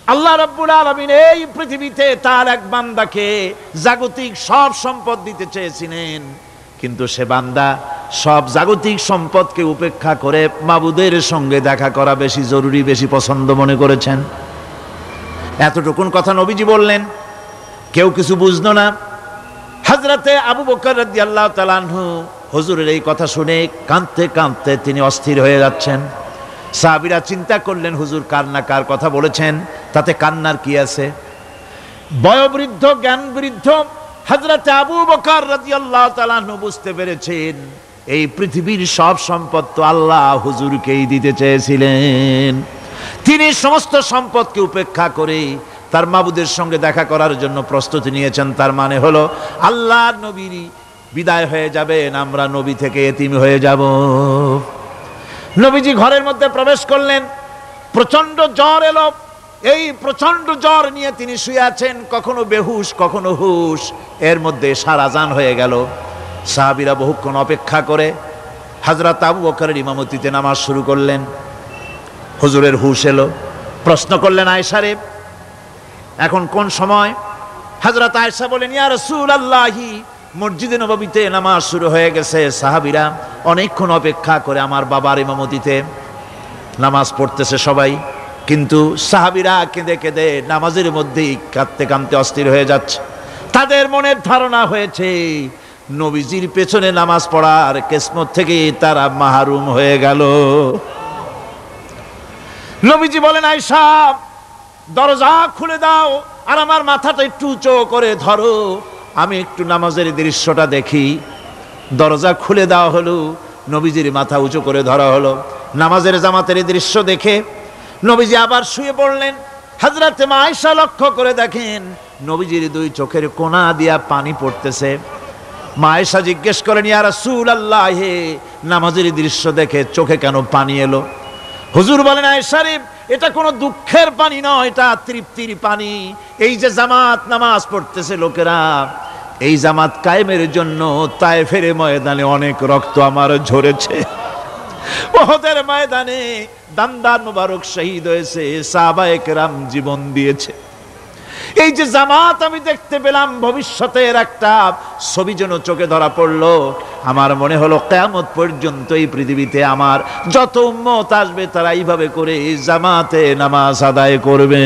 আল্লাহ রাব্বুল আলামিন এই পৃথিবীতে তার এক বান্দাকে জাগতিক সব সম্পদ দিতে চেয়েছিলেন, কিন্তু সে বান্দা সব জাগতিক সম্পদকে উপেক্ষা করে মাবুদের সঙ্গে দেখা করা বেশি জরুরি, বেশি পছন্দ মনে করেছেন। এতটুকুন কথা নবীজি বললেন, কেউ কিছু বুঝলো না। হযরতে আবু বকর রাদিয়াল্লাহু তাআলা আনহু হুজুরের এই কথা শুনে কাঁদতে কাঁদতে তিনি অস্থির হয়ে যাচ্ছেন। সাহাবীরা চিন্তা করলেন, হুজুর কার কথা বলেছেন, তাতে কান্নার কি আছে? বয়োবৃদ্ধ জ্ঞানবৃদ্ধ হযরতে আবু বকর রাদিয়াল্লাহু তাআলা আনহু বুঝতে পেরেছেন এই পৃথিবীর সব সম্পদ তো আল্লাহ হুজুরকেই দিতে চেয়েছিলেন। তিনি সমস্ত সম্পদকে উপেক্ষা করে তার মাবুদের সঙ্গে দেখা করার জন্য প্রস্তুতি নিয়েছেন। তার মানে হলো আল্লাহর নবীর বিদায় হয়ে যাবেন, আমরা নবী থেকে এতিম হয়ে যাব। নবীজি ঘরের মধ্যে প্রবেশ করলেন, প্রচন্ড জ্বর এলো। এই প্রচন্ড জ্বর নিয়ে তিনি শুয়ে আছেন, কখনো বেহুশ কখনো হুশ। এর মধ্যে সারা আযান হয়ে গেল। সাহাবীরা বহুক্ষণ অপেক্ষা করে হযরত আবু বকরের ইমামতিতে নামাজ শুরু করলেন। হুজুরের হুশ এলো, প্রশ্ন করলেন, আয়েশা রে এখন কোন সময়? হযরত আয়েশা বলেন, ইয়া রাসূলুল্লাহি, মসজিদে নববীতে নামাজ শুরু হয়ে গেছে। সাহাবীরা অনেকক্ষণ অপেক্ষা করে আমার বাবার ইমামতিতে নামাজ পড়তেছে সবাই, কিন্তু সাহাবীরা কেঁদে কেঁদে নামাজের মধ্যেই কাঁদতে কাঁদতে অস্থির হয়ে যাচ্ছে। তাদের মনের ধারণা হয়েছে নবীজির পেছনে নামাজ পড়ার কিসমত থেকে তারা মাহরুম হয়ে গেল। নবীজি বলেন, আয়েশা দরজা খুলে দাও আর আমার মাথাটা একটু উঁচু করে ধরো, আমি একটু নামাজের দৃশ্যটা দেখি। দরজা খুলে দেওয়া হলো, নবীজির মাথা উঁচু করে ধরা হলো। নামাজের জামাতের দৃশ্য দেখে নবীজি আবার শুয়ে পড়লেন। হযরতে মা আয়েশা লক্ষ্য করে দেখেন নবীজির দুই চোখের কোণা দিয়া পানি পড়তেছে। মা আয়েশা জিজ্ঞেস করেন, ইয়া রাসূলুল্লাহ, হে নামাজের দৃশ্য দেখে চোখে কেন পানি এলো? হুজুর বলেন, আয়েশা রে এটা কোনো দুঃখের পানি নয়, এটা তৃপ্তির পানি। এই যে জামাত নামাজ পড়তেছে লোকেরা, এই জামাত কায়েমের জন্য তায়েফের ময়দানে অনেক রক্ত আমার ঝরেছে। উহুদের ময়দানে দান্দান মুবারক শহীদ হয়েছে, সাহাবায়ে কেরাম জীবন দিয়েছে। এই যে জামাত আমি দেখতে পেলাম, ভবিষ্যতের একটা ছবি যেন চোখে ধরা পড়লো। আমার মনে হলো কিয়ামত পর্যন্ত এই পৃথিবীতে আমার যত উম্মত আসবে তারা এইভাবে করে জামাতে নামাজ আদায় করবে।